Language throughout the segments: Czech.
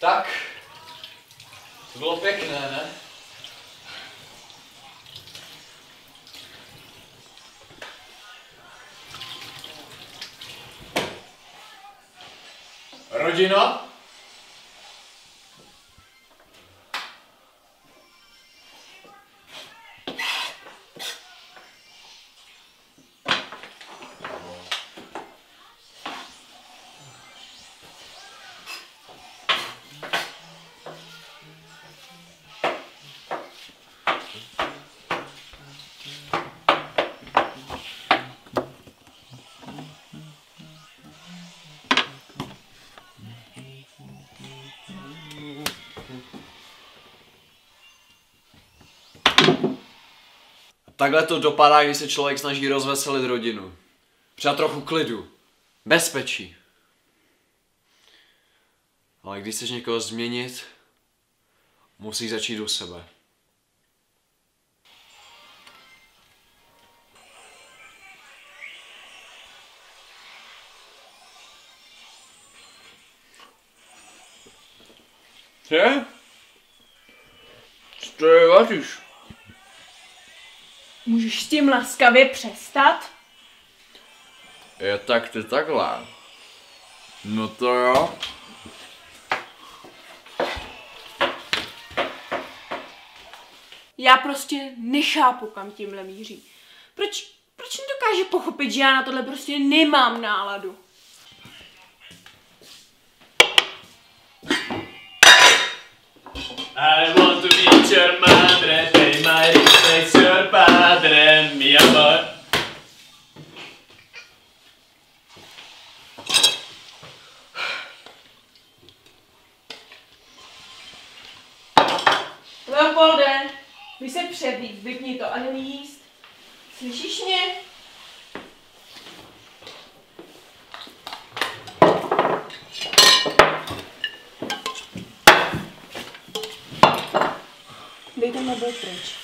Tak, to bylo pěkné, ne? Rodina? Takhle to dopadá, když se člověk snaží rozveselit rodinu. Třeba trochu klidu. Bezpečí. Ale když chceš někoho změnit, musíš začít u sebe. Co? Co to je vaříš? Můžeš s tím laskavě přestat? Je tak ty takhle. No to jo. Já prostě nechápu, kam tímhle míří. Proč nedokáže pochopit, že já na tohle prostě nemám náladu? I want to be your madre, pay my respects, your padre, mi amor. Leopolde, vy se přebít, vypni to a jdem jíst. Slyšíš mě? Dej ten mobil pryč.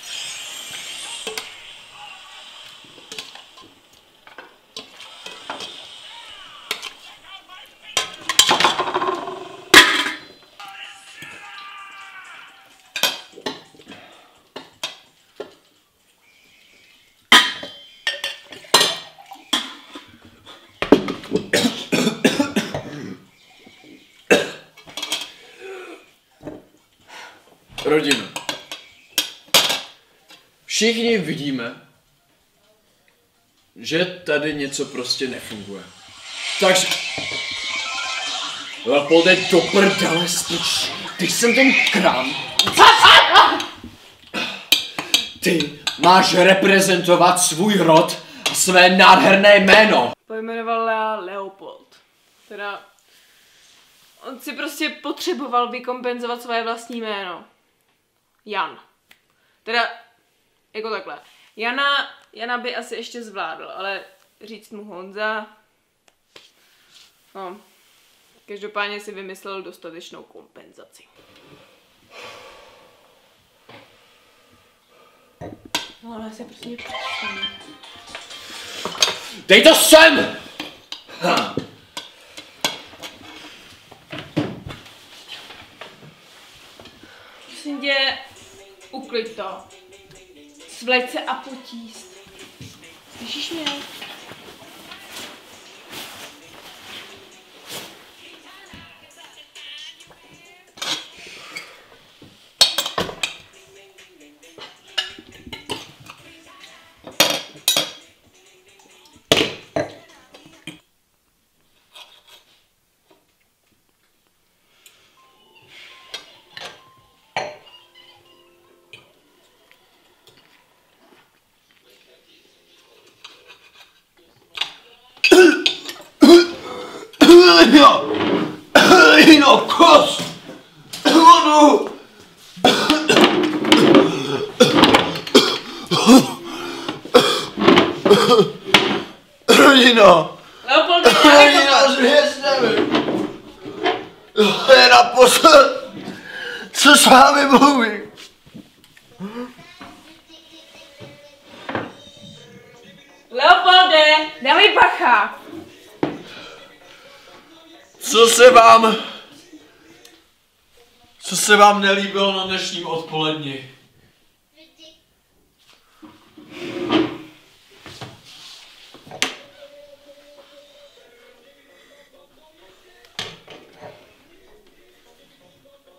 Rodina. Všichni vidíme, že tady něco prostě nefunguje. Takže... Leopolde, do prdele, spíš. Ty jsem ten krám. Ty máš reprezentovat svůj rod a své nádherné jméno. Pojmenovala Leopold. Teda... On si prostě potřeboval vykompenzovat svoje vlastní jméno. Jan. Teda, jako takhle. Jana by asi ještě zvládl, ale říct mu Honza... No, každopádně si vymyslel dostatečnou kompenzaci. No, ale se prostě přestane. Dej to sem! Prosím tě, uklid to. Svleď se a potíst. Slyšíš mě? Rodino! Leopolde, Rodino, zvěřte mi! To je naposled, co s vámi mluvím. Leopolde, dávej bacha! Co se vám nelíbilo na dnešním odpoledni?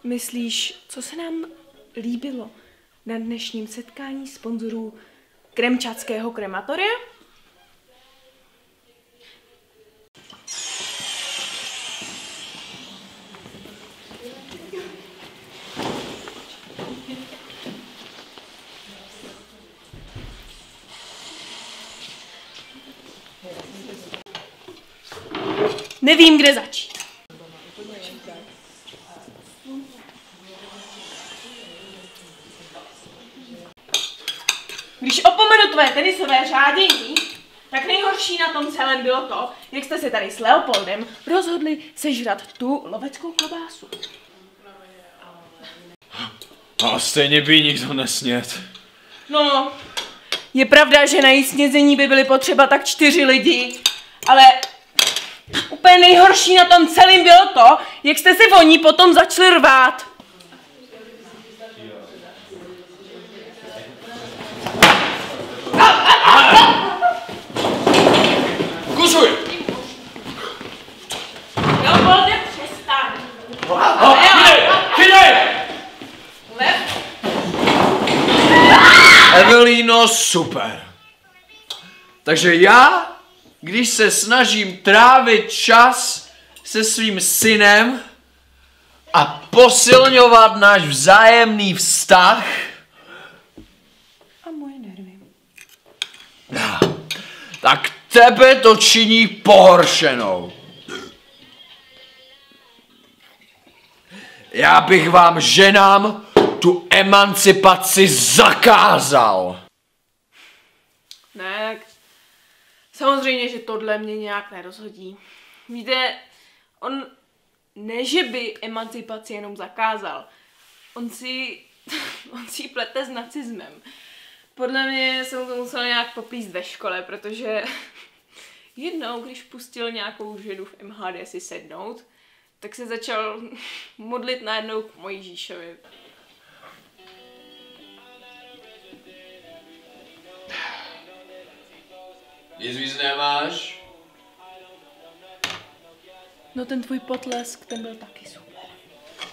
Myslíš, co se nám líbilo na dnešním setkání sponzorů Kremčatského krematoria? Nevím, kde začít. Když opomenu tvoje tenisové řádění, tak nejhorší na tom celém bylo to, jak jste se tady s Leopoldem rozhodli sežrat tu loveckou klobásu. A stejně by nikdo nesněd. No, je pravda, že na její snězení by byly potřeba tak 4 lidi, ale úplně nejhorší na tom celém bylo to, jak jste se o ní potom začali rvát. Kusuj! Leopolde, přestaň. Chytej! Evelino, super. Takže já, když se snažím trávit čas se svým synem a posilňovat náš vzájemný vztah, A moje nervy. tak tebe to činí pohoršenou. Já bych vám ženám tu emancipaci zakázal. Ne, samozřejmě, že tohle mě nějak nerozhodí. Víte, on ne, že by emancipaci jenom zakázal. On si plete s nacismem. Podle mě jsem to musel nějak popíst ve škole, protože jednou, když pustil nějakou ženu v MHD si sednout, tak se začal modlit najednou k Mojžíšovi. Nic víc nemáš? No ten tvůj potlesk, ten byl taky super.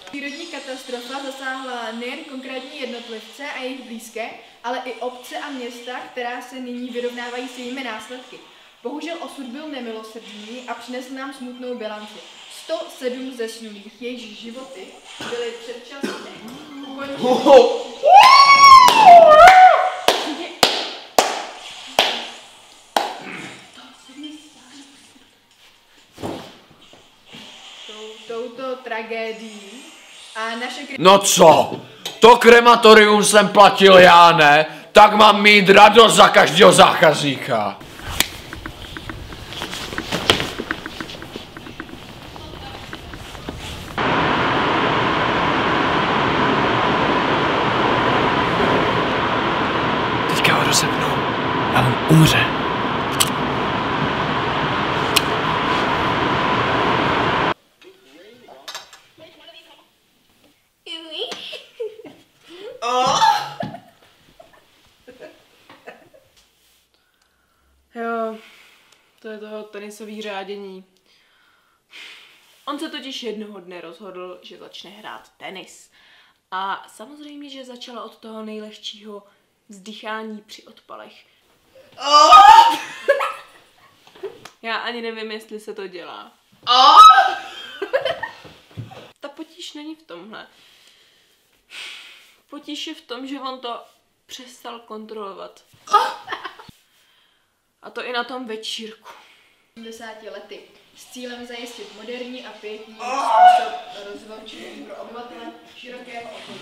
Přírodní katastrofa zasáhla nejen konkrétní jednotlivce a jejich blízké, ale i obce a města, která se nyní vyrovnávají s jejími následky. Bohužel osud byl nemilosrdný a přinesl nám smutnou bilanci. 107 zesnulých, jejichž životy byly předčasné. Touto tragédií a naše No co? To krematorium jsem platil já, ne? Tak mám mít radost za každého zákazníka. Teďka ho rozepnou a on umře. Jo, to je toho tenisový řádění. On se totiž jednoho dne rozhodl, že začne hrát tenis. A samozřejmě, že začala od toho nejlehčího vzdychání při odpalech. Já ani nevím, jestli se to dělá. Ta potíž není v tomhle. Potíž je v tom, že on to přestal kontrolovat. A to i na tom večírku. 70 lety s cílem zajistit moderní a pěkný způsob rozvodu pro obyvatele širokého okolí.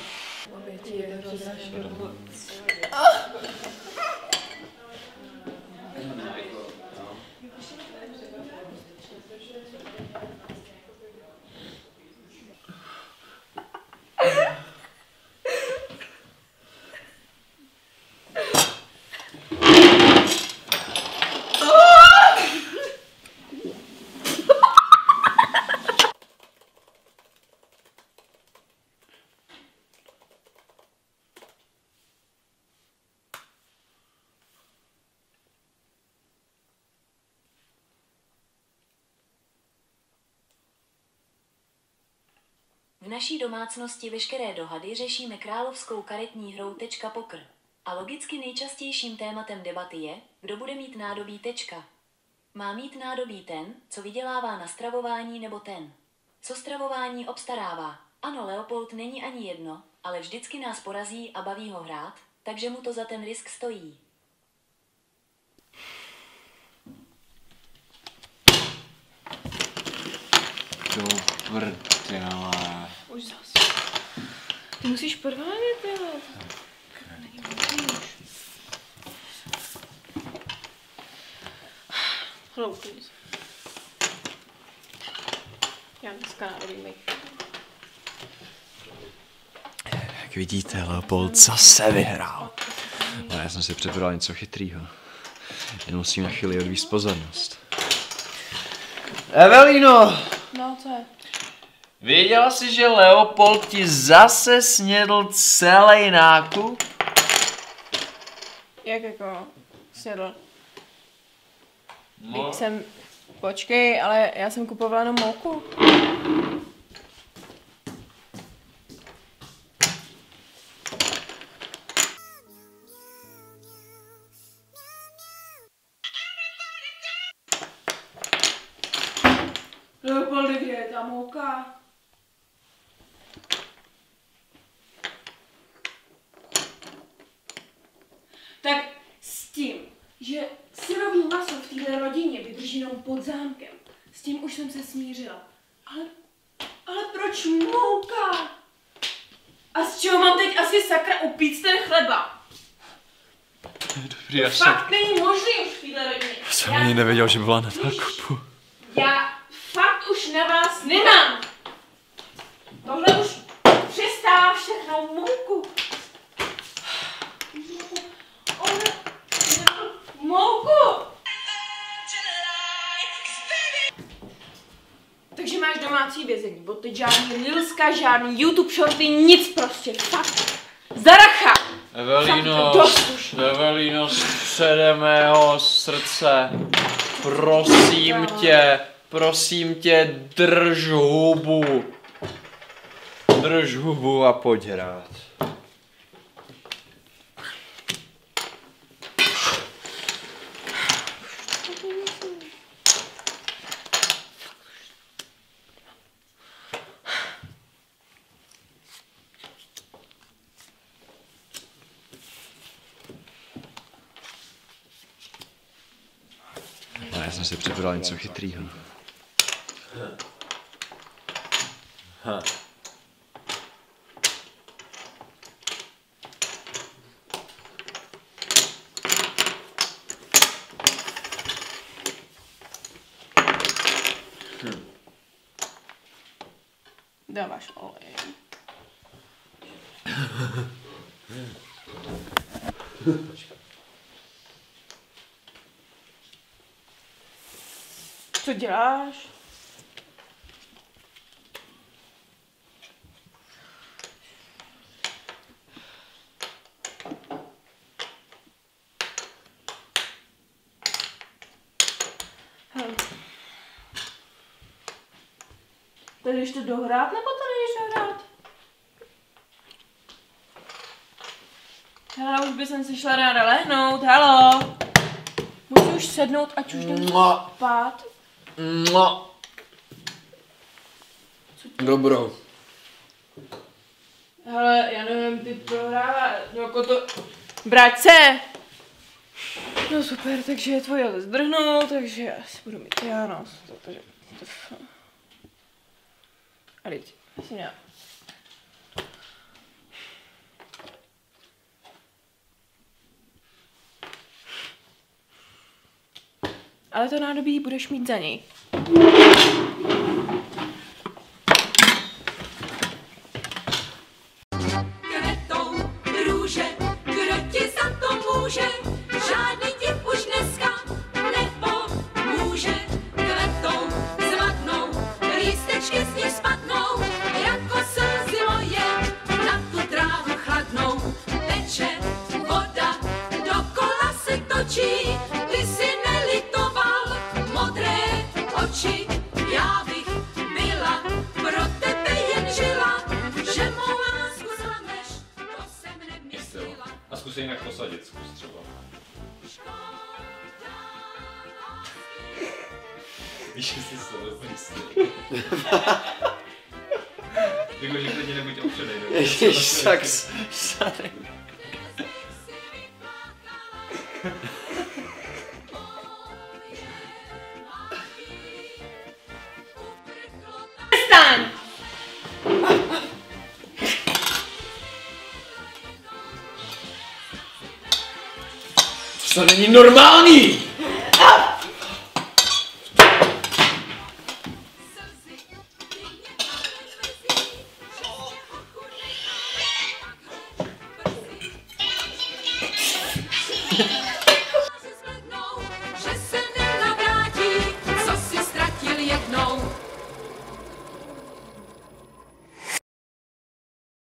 Oběti je V naší domácnosti veškeré dohady řešíme královskou karetní hrou .pokr. A logicky nejčastějším tématem debaty je, kdo bude mít nádobí . Má mít nádobí ten, co vydělává na stravování, nebo ten, co stravování obstarává. Ano, Leopold není ani jedno, ale vždycky nás porazí a baví ho hrát, takže mu to za ten risk stojí. Do prdele. Už zas. Ty musíš podvádět, jo. Hloupý. Já dneska neodím. Jak vidíte, Leopold zase vyhrál. No, já jsem si připravil něco chytrýho. Jen musím na chvíli odvíct pozornost. Evelino! No, co je? Věděla jsi, že Leopold ti zase snědl celý nákup? Jak jako snědl? No, Jsem... Počkej, ale já jsem kupovala jenom mouku. Leopold, kde je ta mouka? Tak s tím, že syrový maso v téhle rodině vydrží jenom pod zámkem, s tím už jsem se smířila. Ale proč mouka? A z čeho mám teď asi sakra upíct ten chleba? Dobrý, já Fakt není možný už v téhle rodině. jsem ani nevěděl, že byla na nákupu. Já fakt už na vás nemám. Tohle už přestává všechno mouku. Mouku! Takže máš domácí vězení, od teď žádný Lilska, žádný YouTube shorty, nic prostě, fakt. Zaracha! Evelino, Dost už. Evelino, střede mého srdce, prosím tě, drž hubu. Drž hubu a pojď hrát. No, já jsem si připravil něco chytrýho. Dáváš olej. Co děláš? To jdeš to dohrát, nebo to nejdeš dohrát? Hele, už by jsem si šla ráda lehnout, halo. Můžu už sednout, ať už jdem spát. Dobrou. Hele, já nevím, ty prohráváš, jako to... Brať se! No super, takže je tvůj otec zdrhnul, takže já si budu mít já nos, protože... A teď, asi já. Ale to nádobí budeš mít za něj. Kvetou růže, kdo ti za to může? Žádný tip už dneska nepomůže. Kvetou zlatnou, lístečky z nich spadnou, jako slzy moje na tu trávu chladnou. Teče voda, dokola se točí, ty si nelitoval modré oči. Já bych byla pro tebe jen žila, posadit zkus třeba. Víš, jestli se to rozmyslí. Jakože klidně nebuď opřenej. Ježiš, tak sorry. Staň! To není normální!